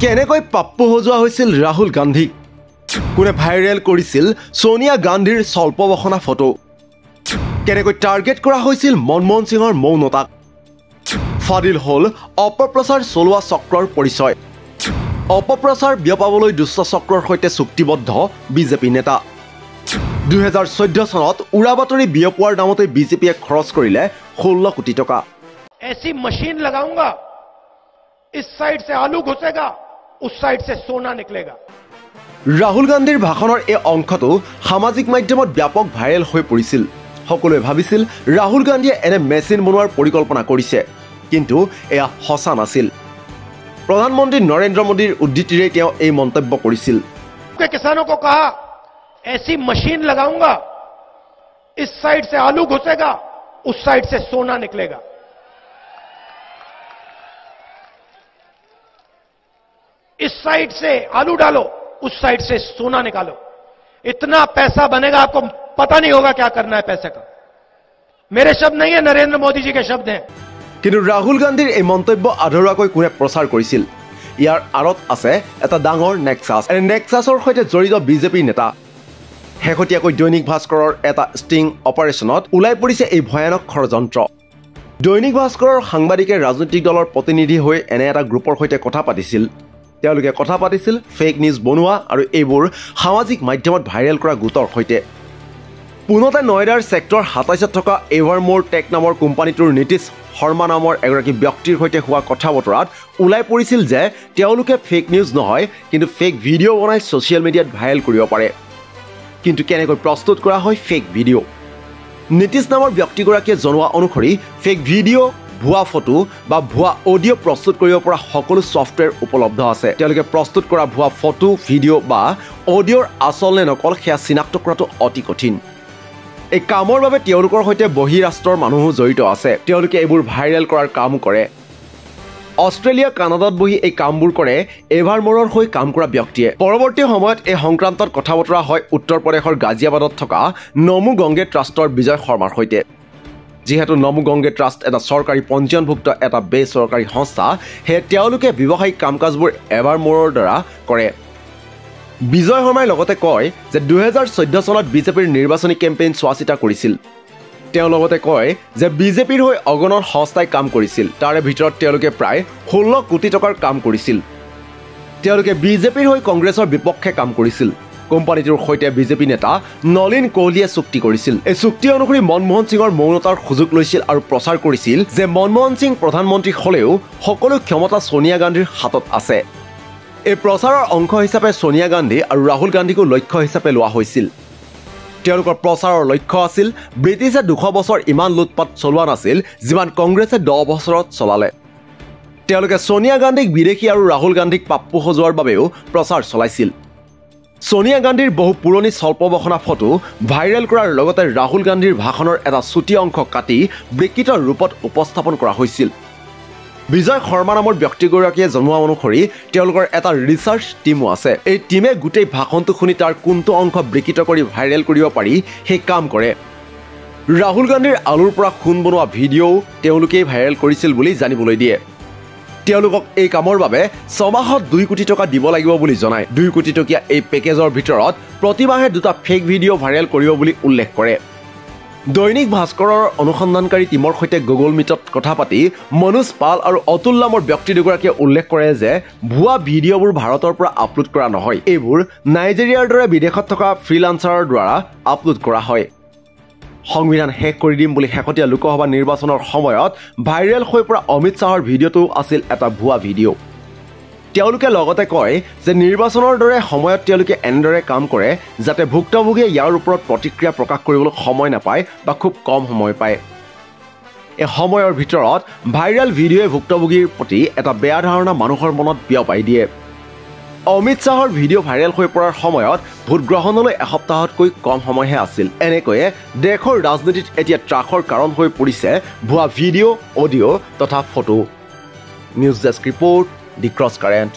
কেনেকৈ পাপ্পু সজোৱা হৈছিল ৰাহুল গান্ধীক কোনে ভাইৰেল কৰিছিল সোনিয়া গান্ধীৰ স্বল্পবসনা ফটো কেনেকৈ টাৰ্গেট কৰা হৈছিল মনমোহন সিঙৰ মৌনতাক ফাদিল হল অপপ্ৰচাৰ চলোৱা চক্ৰৰ পৰিচয় অপপ্ৰচাৰ বিয়পাবলৈ দুষ্ট চক্ৰৰ সৈতে চুক্তিবদ্ধ বিজেপি নেতা 2014 চনত উৰাবাতৰি বিয়পোৱাৰ নামতে বিজেপিয়ে খৰচ কৰিলে 16 কোটি টকা ऐसी मशीन लगाऊंगा इस साइड से आलू घुसेगा उस साइड से सोना निकलेगा ৰাহুল গান্ধীৰ ভাষণৰ এই অংশটো সামাজিক মাধ্যমত ব্যাপক ভাইৰেল হৈ পৰিছিল সকলোৱে ভাবিছিল ৰাহুল গান্ধীয়ে এনে মেচিন বনোৱাৰ পৰিকল্পনা কৰিছে কিন্তু এয়া হসা নাছিল প্ৰধানমন্ত্ৰী নৰেন্দ্ৰ মোদীৰ উদ্ধৃতিৰে তেওঁ এই মন্তব্য কৰিছিল किसानों को कहा ऐसी मशीन लगाऊंगा इस साइड से आलू घुसेगा उस साइड से सोना निकलेगा इस साइड से आलू डालो उस साइड से सोना निकालो इतना पैसा बनेगा आपको पता नहीं होगा क्या करना है पैसे का मेरे शब्द नहीं है नरेंद्र मोदी जी के शब्द हैं কিন্তু ৰাহুল গান্ধীৰ এই মন্তব্য আধৰুৱাকৈ কোনে প্ৰচাৰ কৰিছিল ইয়াৰ আৰত আছে এটা ডাঙৰ নেক্সাছ এই নেক্সাছৰ সৈতে জড়িত বিজেপি নেতা হেকটিয়াকৈ দৈনিক ভাস্কৰৰ এটা ষ্টিং অপাৰেশ্যনত ওলাই পৰিছে এই ভয়ানক ষড়যন্ত্ৰ দৈনিক ভাস্কৰৰ সাংবাদিকে ৰাজনৈতিক দলৰ প্ৰতিনিধি হৈ এনে এটা গ্ৰুপৰ সৈতে কথা পাতিছিল তেওঁলোকে কথা পাতিছিল ফেক নিউজ বনোৱা আৰু এইবোৰ সামাজিক মাধ্যমত ভাইৰেল কৰা গোটৰ সৈতে পুনতে নয়ডাৰ সেক্টৰ 27ত থকা এভাৰমোৰ টেক নামৰ কোম্পানীটোৰ নীতিশ শৰ্মা নামৰ এগৰাকী ব্যক্তিৰ সৈতে হোৱা কথা বতৰাত ওলাই পৰিছিল যে তেওঁলোকে ফেক নিউজ নহয় কিন্তু ফেক ভিডিঅ' বনাই ছ'চিয়েল মিডিয়াত ভাইৰেল কৰিব পাৰে কিন্তু কেনেকৈ প্ৰস্তুত কৰা হয় ফেক ভিডিঅ' নীতিশ নামৰ ব্যক্তিগৰাকীয়ে জনোৱা অনুসৰি ফেক ভিডিঅ' ভুৱা ফটো বা ভুৱা অডিঅ' প্ৰস্তুত কৰিব পৰা সকলো ছফ্টৱেৰ উপলব্ধ আছে তেওঁলোকে প্ৰস্তুত কৰা ভুৱা ফটো ভিডিঅ' বা অডিঅ'ৰ আচল নে নকল সেয়া চিনাক্ত কৰাটো অতি কঠিন এই কামৰ বাবে তেওঁলোকৰ সৈতে বহিৰাষ্ট্ৰৰ মানুহো জড়িত আছে তেওঁলোকে এইবোৰ ভাইৰেল কৰাৰ কাম কৰে অষ্ট্ৰেলিয়া কানাডাত বহি এই কামবোৰ কৰে এভাৰমোৰৰ হৈ কাম কৰা ব্যক্তিয়ে পৰৱৰ্তী সময়ত এই সংক্ৰান্তত কথা বতৰা হয় উত্তৰ প্ৰদেশৰ গাজিয়াবাদত থকা নমো গংগে ট্ৰাষ্টৰ বিজয় শৰ্মাৰ সৈতে যেহেতু নমো গংগে ট্ৰাষ্ট এটা চৰকাৰী পঞ্জীয়নভুক্ত এটা বেচৰকাৰী সংস্থা সেয়ে তেওঁলোকে ব্যৱসায়িক কাম-কাজবোৰ এভাৰমোৰৰ দ্বাৰা কৰে বিজয় শৰ্মাই লগতে কয় যে 2014 চনত বিজেপিৰ নিৰ্বাচনী কেম্পেইন চোৱাচিতা কৰিছিল তেওঁ লগতে কয় যে বিজেপিৰ হৈ অগণন সংস্থাই কাম কৰিছিল তাৰে ভিতৰত তেওঁলোকে প্ৰায় 16 কোটি টকাৰ কাম কৰিছিল তেওঁলোকে বিজেপিৰ হৈ কংগ্ৰেছৰ বিপক্ষে কাম কৰিছিল কোম্পানীটোৰ সৈতে বিজেপি নেতা নলিন কোহলিয়ে চুক্তি কৰিছিল এই চুক্তি অনুসৰি মনমোহন সিঙৰ মৌনতাৰ সুযোগ লৈছিল আৰু প্ৰচাৰ কৰিছিল যে মনমোহন সিং প্ৰধানমন্ত্ৰী হলেও সকলো ক্ষমতা সোনিয়া গান্ধীৰ হাতত আছে এই প্ৰচাৰৰ অংশ হিচাপে সোনিয়া গান্ধী আৰু ৰাহুল গান্ধীকো লক্ষ্য হিচাপে লোৱা হৈছিল তেওঁলোকৰ প্ৰচাৰৰ লক্ষ্য আছিল ব্ৰিটিছে 200 বছৰ ইমান লুটপাট চলোৱা নাছিল যিমান কংগ্ৰেছে 10 বছৰত চলালে তেওঁলোকে সোনিয়া গান্ধীক বিদেশী আৰু ৰাহুল গান্ধীক পাপ্পু সজোৱাৰ বাবেও প্ৰচাৰ চলাইছিল সোনিয়া গান্ধীৰ বহু পুৰণি স্বল্পবসনা ফটো ভাইৰেল কৰাৰ লগতে ৰাহুল গান্ধীৰ ভাষণৰ এটা ছুটি অংশ কাটি বিকৃত ৰূপত উপস্থাপন কৰা হৈছিল বিজয় শৰ্মা নামৰ ব্যক্তিগৰাকীয়ে জনোৱা অনুসৰি তেওঁলোকৰ এটা ৰিচাৰ্চ টিমো আছে এই টিমে গোটেই ভাষণটো শুনি তাৰ কোনটো অংশ বিকৃত কৰি ভাইৰেল কৰিব পাৰি সেই কাম কৰে ৰাহুল গান্ধীৰ আলুৰ পৰা খুন বনোৱা ভিডিঅ' তেওঁলোকেই ভাইৰেল কৰিছিল বুলি জানিবলৈ দিয়ে তেওঁলোকক এই কামৰ বাবে 6 মাহত 2 কোটি টকা দিব লাগিব বুলি জনায় 2 কোটি টকীয়া এই পেকেজৰ ভিতৰত প্ৰতিমাহে দুটা ফেক ভিডিঅ' ভাইৰেল কৰিব বুলি উল্লেখ কৰে দৈনিক ভাস্কৰৰ অনুসন্ধানকাৰী টিমৰ সৈতে গুগল মিটত কথা পাতি মনোজ পাল আৰু অতুল নামৰ ব্যক্তি দুগৰাকীয়ে উল্লেখ কৰে যে ভুৱা ভিডিঅ'বোৰ ভাৰতৰ পৰা আপলোড কৰা নহয় এইবোৰ নাইজেৰিয়াৰ দৰে বিদেশত থকা ফ্ৰিলান্সাৰৰ দ্বাৰা আপলোড কৰা হয় সংবিধান শেষ কৰি দিম বুলি শেহতীয়া লোকসভা নিৰ্বাচনৰ সময়ত ভাইৰেল হৈ পৰা অমিত শাহৰ ভিডিঅ'টো আছিল এটা ভুৱা ভিডিঅ' তেওঁলোকে লগতে কয় যে নিৰ্বাচনৰ দৰে সময়ত তেওঁলোকে এনেদৰে কাম কৰে যাতে ভুক্তভোগীয়ে ইয়াৰ ওপৰত প্ৰতিক্ৰিয়া প্ৰকাশ কৰিবলৈ সময় নাপায় বা খুব কম সময় পায় এই সময়ৰ ভিতৰত ভাইৰেল ভিডিঅ'য়ে ভুক্তভোগীৰ প্ৰতি এটা বেয়া ধাৰণা মানুহৰ মনত বিয়পাই দিয়ে অমিত শাহৰ ভিডিঅ' ভাইৰেল হৈ পৰাৰ সময়ত ভোটগ্ৰহণলৈ এসপ্তাহতকৈ কম সময়হে আছিল এনেকৈয়ে দেশৰ ৰাজনীতিত এতিয়া ত্ৰাসৰ কাৰণ হৈ পৰিছে ভুৱা ভিডিঅ' অডিঅ' তথা ফটো নিউজ ডেস্ক ৰিপৰ্ট দি ক্ৰছ কাৰেণ্ট